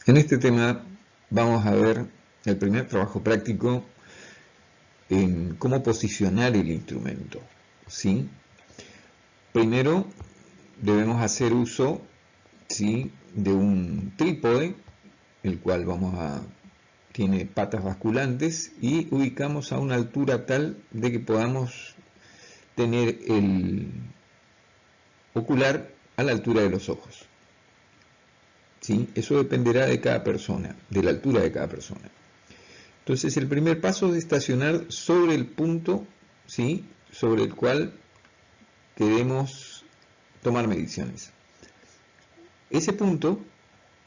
En este tema vamos a ver el primer trabajo práctico en cómo posicionar el instrumento, ¿sí? Primero debemos hacer uso, ¿sí?, de un trípode, el cual tiene patas basculantes, y ubicamos a una altura tal de que podamos tener el ocular a la altura de los ojos. ¿Sí? Eso dependerá de cada persona, de la altura de cada persona. Entonces el primer paso es estacionar sobre el punto, ¿sí?, sobre el cual queremos tomar mediciones. Ese punto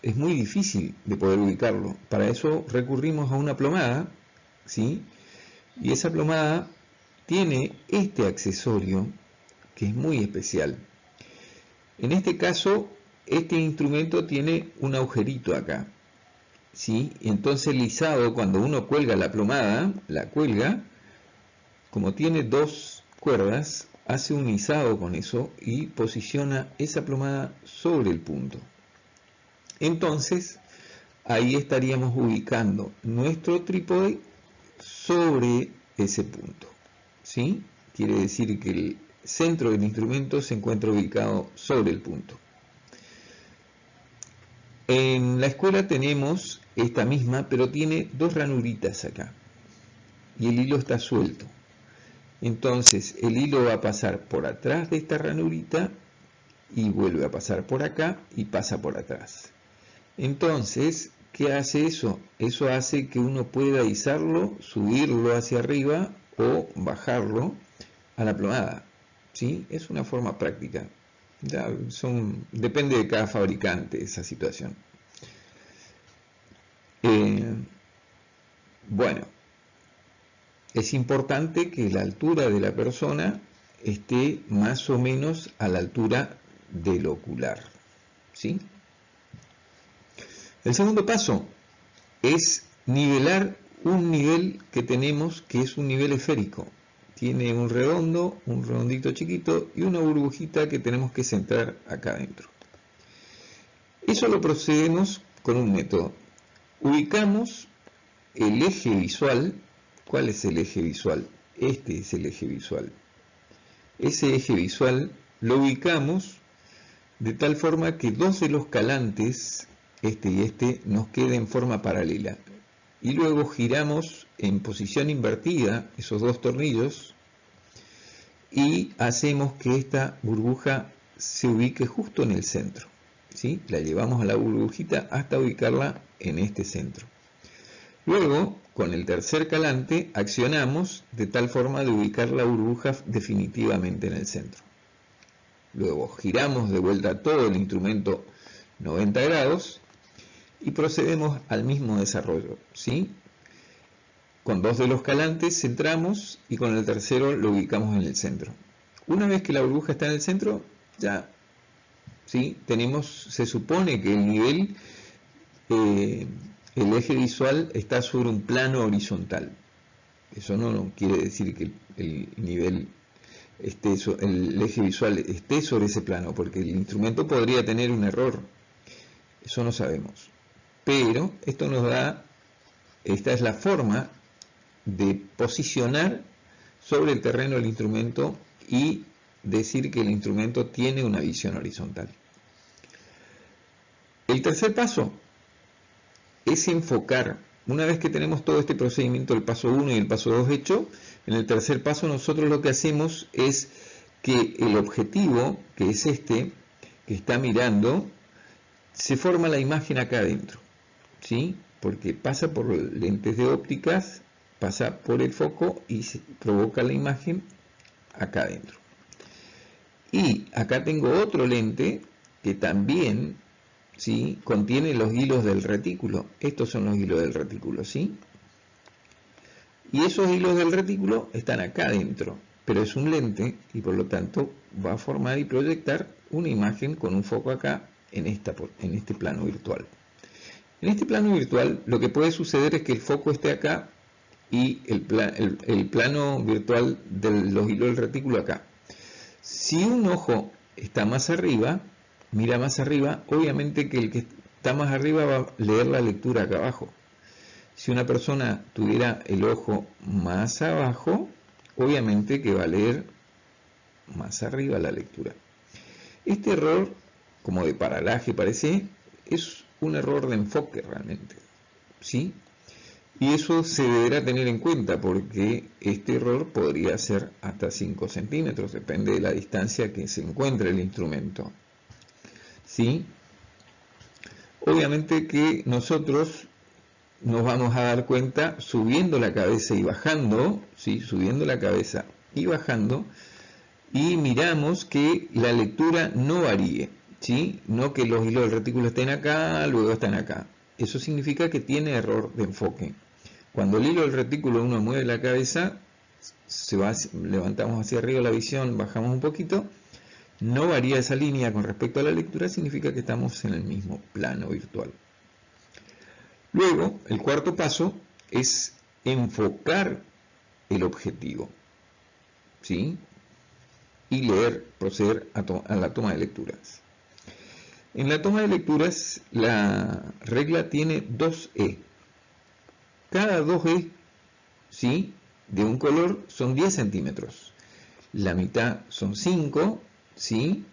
es muy difícil de poder ubicarlo. Para eso recurrimos a una plomada, ¿sí?, y esa plomada tiene este accesorio que es muy especial. En este caso, este instrumento tiene un agujerito acá, ¿sí? Entonces el izado, cuando uno cuelga la plomada, la cuelga, como tiene dos cuerdas, hace un izado con eso y posiciona esa plomada sobre el punto. Entonces, ahí estaríamos ubicando nuestro trípode sobre ese punto, ¿sí? Quiere decir que el centro del instrumento se encuentra ubicado sobre el punto. En la escuela tenemos esta misma, pero tiene dos ranuritas acá y el hilo está suelto. Entonces el hilo va a pasar por atrás de esta ranurita y vuelve a pasar por acá y pasa por atrás. Entonces, ¿qué hace eso? Eso hace que uno pueda izarlo, subirlo hacia arriba o bajarlo a la plomada, ¿sí? Es una forma práctica. Ya depende de cada fabricante esa situación. Bueno, es importante que la altura de la persona esté más o menos a la altura del ocular, ¿sí? El segundo paso es nivelar un nivel que tenemos, que es un nivel esférico. Tiene un redondito chiquito y una burbujita que tenemos que centrar acá adentro. Eso lo procedemos con un método. Ubicamos el eje visual. ¿Cuál es el eje visual? Este es el eje visual. Ese eje visual lo ubicamos de tal forma que dos de los calantes, este y este, nos queden en forma paralela. Y luego giramos en posición invertida esos dos tornillos y hacemos que esta burbuja se ubique justo en el centro, ¿sí? La llevamos a la burbujita hasta ubicarla en este centro. Luego, con el tercer calante, accionamos de tal forma de ubicar la burbuja definitivamente en el centro. Luego giramos de vuelta todo el instrumento 90 grados y procedemos al mismo desarrollo, ¿sí? Con dos de los calantes centramos y con el tercero lo ubicamos en el centro. Una vez que la burbuja está en el centro, ya, ¿sí?, se supone que el nivel, el eje visual está sobre un plano horizontal. Eso no quiere decir que el nivel el eje visual esté sobre ese plano, porque el instrumento podría tener un error. Eso no sabemos. Pero esto nos da, esta es la forma de posicionar sobre el terreno el instrumento y decir que el instrumento tiene una visión horizontal. El tercer paso es enfocar. Una vez que tenemos todo este procedimiento, el paso 1 y el paso 2 hecho, en el tercer paso nosotros lo que hacemos es que el objetivo, que es este, que está mirando, se forma la imagen acá adentro, ¿sí? Porque pasa por lentes de ópticas, pasa por el foco y se provoca la imagen acá adentro. Y acá tengo otro lente que también, ¿sí?, contiene los hilos del retículo. Estos son los hilos del retículo, ¿sí? Y esos hilos del retículo están acá adentro, pero es un lente y por lo tanto va a formar y proyectar una imagen con un foco acá en este plano virtual. En este plano virtual lo que puede suceder es que el foco esté acá y el plano virtual de los hilos del retículo acá. Si un ojo está más arriba, mira más arriba, obviamente que el que está más arriba va a leer la lectura acá abajo. Si una persona tuviera el ojo más abajo, obviamente que va a leer más arriba la lectura. Este error, como de paralaje parece, es un error de enfoque realmente, ¿sí? Y eso se deberá tener en cuenta porque este error podría ser hasta 5 centímetros, depende de la distancia que se encuentre el instrumento, ¿sí? Obviamente que nosotros nos vamos a dar cuenta subiendo la cabeza y bajando, ¿sí? Subiendo la cabeza y bajando, y miramos que la lectura no varíe, ¿sí? No que los hilos del retículo estén acá, luego están acá. Eso significa que tiene error de enfoque. Cuando el hilo del retículo uno mueve la cabeza, levantamos hacia arriba la visión, bajamos un poquito, no varía esa línea con respecto a la lectura, significa que estamos en el mismo plano virtual. Luego, el cuarto paso es enfocar el objetivo, ¿sí? Y proceder a la toma de lecturas. En la toma de lecturas, la regla tiene 2E. Cada 2E, ¿sí?, de un color son 10 centímetros. La mitad son 5, ¿sí?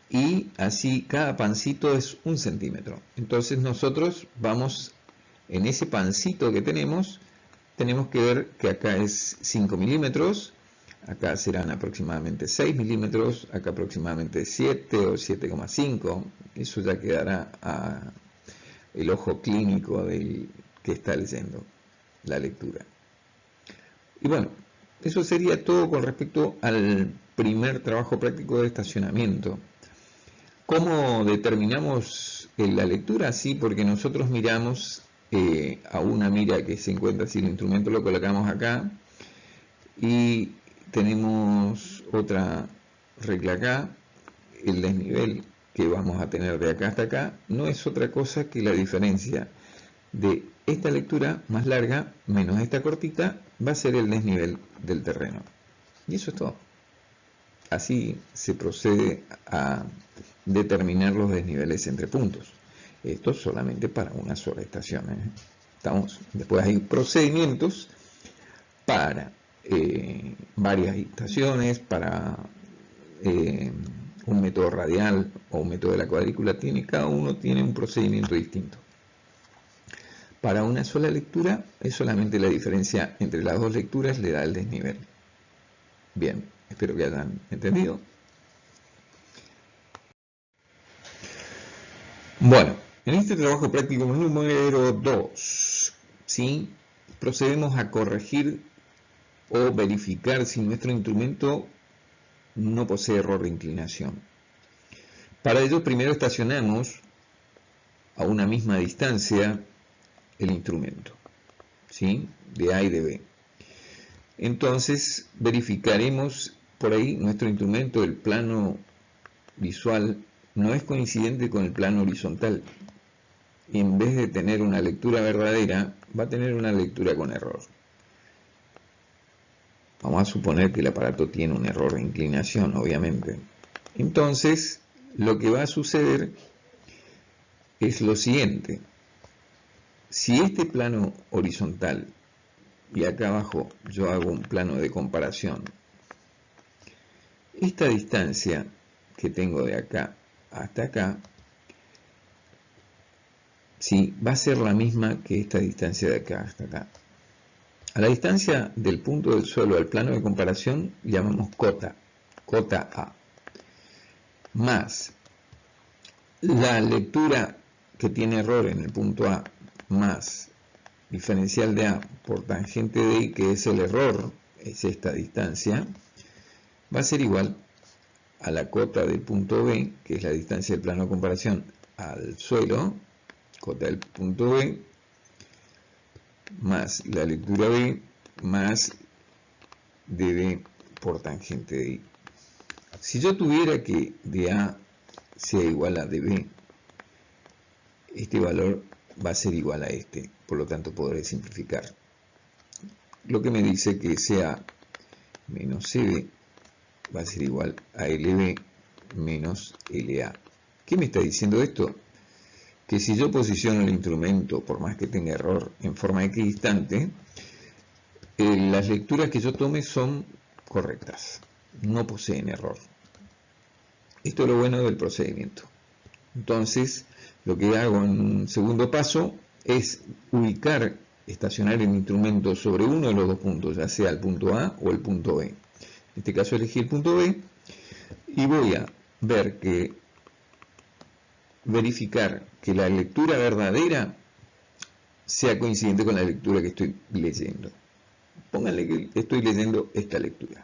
Y así cada pancito es 1 centímetro. Entonces nosotros vamos, en ese pancito que tenemos que ver que acá es 5 milímetros, acá serán aproximadamente 6 milímetros, acá aproximadamente 7 o 7,5, eso ya quedará a el ojo clínico del que está leyendo la lectura. Y bueno, eso sería todo con respecto al primer trabajo práctico de estacionamiento. ¿Cómo determinamos la lectura? Sí, porque nosotros miramos a una mira que se encuentra, si el instrumento lo colocamos acá, y tenemos otra regla acá, el desnivel que vamos a tener de acá hasta acá, no es otra cosa que la diferencia de esta lectura más larga menos esta cortita, va a ser el desnivel del terreno. Y eso es todo. Así se procede a determinar los desniveles entre puntos. Esto solamente para una sola estación. Después hay procedimientos para varias estaciones, para un método radial o un método de la cuadrícula. Cada uno tiene un procedimiento distinto. Para una sola lectura es solamente la diferencia entre las dos lecturas le da el desnivel. Bien, espero que hayan entendido. Bueno, en este trabajo práctico número 2, ¿sí?, procedemos a corregir o verificar si nuestro instrumento no posee error de inclinación. Para ello primero estacionamos a una misma distancia el instrumento, ¿sí?, de A y de B. Entonces verificaremos por ahí nuestro instrumento, el plano visual no es coincidente con el plano horizontal, y en vez de tener una lectura verdadera, va a tener una lectura con error. Vamos a suponer que el aparato tiene un error de inclinación, obviamente. Entonces, lo que va a suceder es lo siguiente. Si este plano horizontal, y acá abajo yo hago un plano de comparación, esta distancia que tengo de acá hasta acá, sí, va a ser la misma que esta distancia de acá hasta acá. A la distancia del punto del suelo al plano de comparación llamamos cota A, más la lectura que tiene error en el punto A, más diferencial de A por tangente de I, que es el error, es esta distancia, va a ser igual a la cota del punto B, que es la distancia del plano de comparación al suelo, cota del punto B, más la lectura B, más dB por tangente de I. Si yo tuviera que dA sea igual a dB, este valor va a ser igual a este, por lo tanto podré simplificar. Lo que me dice que sea menos CB va a ser igual a LB menos LA. ¿Qué me está diciendo esto? que si yo posiciono el instrumento, por más que tenga error, en forma equidistante, las lecturas que yo tome son correctas, no poseen error. Esto es lo bueno del procedimiento. Entonces, lo que hago en un segundo paso es ubicar, estacionar el instrumento sobre uno de los dos puntos, ya sea el punto A o el punto B. En este caso elegí el punto B y voy a verificar que la lectura verdadera sea coincidente con la lectura que estoy leyendo. Pónganle que estoy leyendo esta lectura,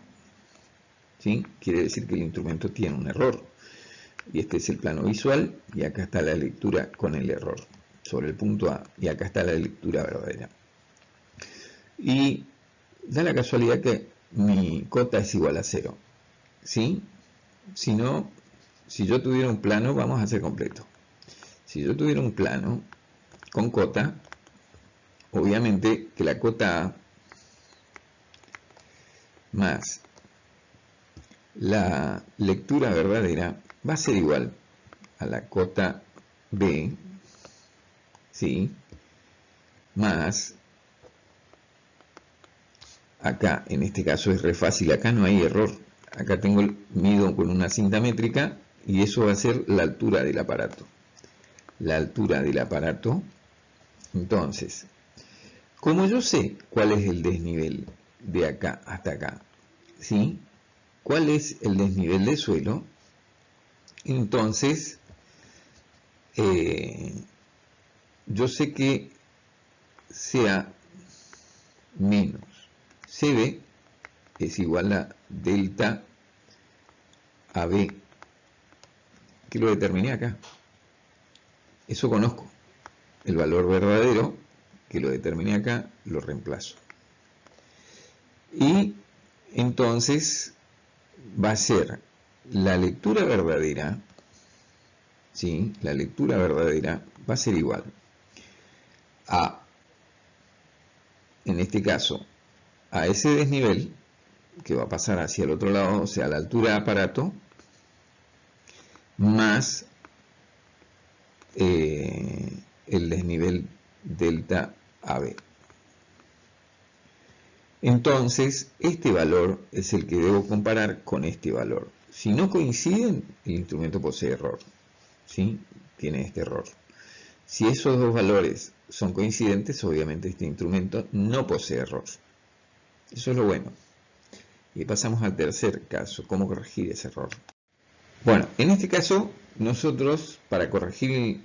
¿sí? Quiere decir que el instrumento tiene un error. Y este es el plano visual, y acá está la lectura con el error sobre el punto A, y acá está la lectura verdadera. Y da la casualidad que mi cota es igual a 0, ¿sí? Si no, si yo tuviera un plano, vamos a hacer completo. Si yo tuviera un plano con cota, obviamente que la cota A más la lectura verdadera va a ser igual a la cota B, ¿sí? Más, acá en este caso es re fácil, acá no hay error, acá mido con una cinta métrica y eso va a ser la altura del aparato. La altura del aparato. Entonces, como yo sé cuál es el desnivel de acá hasta acá, ¿sí? ¿Cuál es el desnivel del suelo? Entonces, yo sé que sea menos CB es igual a delta AB, que lo determiné acá. Eso conozco. El valor verdadero, que lo determiné acá, lo reemplazo. Y entonces va a ser la lectura verdadera, ¿sí? La lectura verdadera va a ser igual a, en este caso, a ese desnivel que va a pasar hacia el otro lado, o sea, la altura de aparato, más el desnivel delta AB. Entonces, este valor es el que debo comparar con este valor. Si no coinciden, el instrumento posee error, ¿sí? Tiene este error. Si esos dos valores son coincidentes, obviamente este instrumento no posee error. Eso es lo bueno. Y pasamos al tercer caso, cómo corregir ese error. Bueno, en este caso, nosotros, para corregir el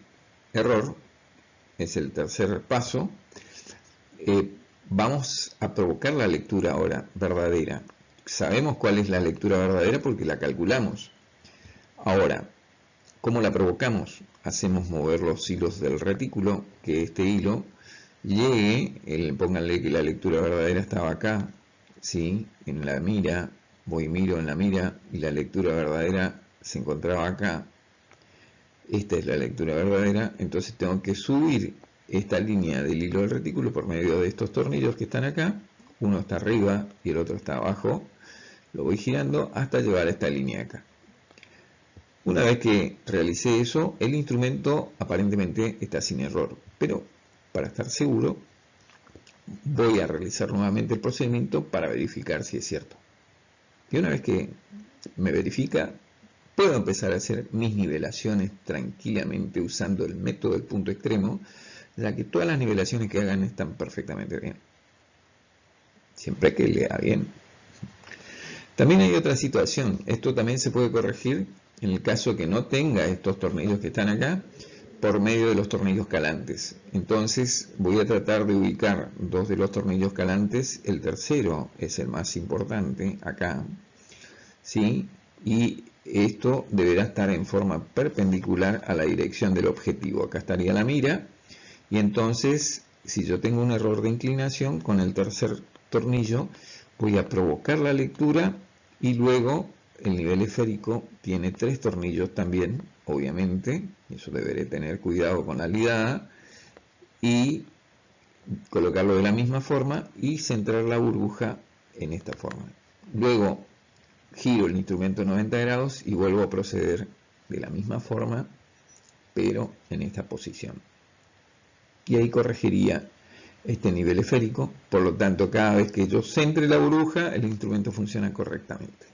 error, es el tercer paso, vamos a provocar la lectura ahora verdadera. Sabemos cuál es la lectura verdadera porque la calculamos. Ahora, ¿cómo la provocamos? Hacemos mover los hilos del retículo, que este hilo llegue, pónganle que la lectura verdadera estaba acá, ¿sí? En la mira, miro en la mira y la lectura verdadera se encontraba acá. Esta es la lectura verdadera, entonces tengo que subir esta línea del hilo del retículo por medio de estos tornillos que están acá. Uno está arriba y el otro está abajo. Lo voy girando hasta llevar a esta línea acá. Una vez que realicé eso, el instrumento aparentemente está sin error, pero para estar seguro voy a realizar nuevamente el procedimiento para verificar si es cierto. Y una vez que me verifica, puedo empezar a hacer mis nivelaciones tranquilamente usando el método del punto extremo, ya que todas las nivelaciones que hagan están perfectamente bien, siempre que lea bien. También hay otra situación, esto también se puede corregir en el caso que no tenga estos tornillos que están acá, por medio de los tornillos calantes. Entonces voy a tratar de ubicar dos de los tornillos calantes, el tercero es el más importante, acá, ¿sí? Y esto deberá estar en forma perpendicular a la dirección del objetivo. Acá estaría la mira, y entonces, si yo tengo un error de inclinación, con el tercer tornillo voy a provocar la lectura, y luego el nivel esférico tiene 3 tornillos también, obviamente, eso deberé tener cuidado con la lidada, y colocarlo de la misma forma y centrar la burbuja en esta forma. Luego giro el instrumento 90 grados y vuelvo a proceder de la misma forma pero en esta posición. Y ahí corregiría este nivel esférico, por lo tanto cada vez que yo centre la burbuja el instrumento funciona correctamente.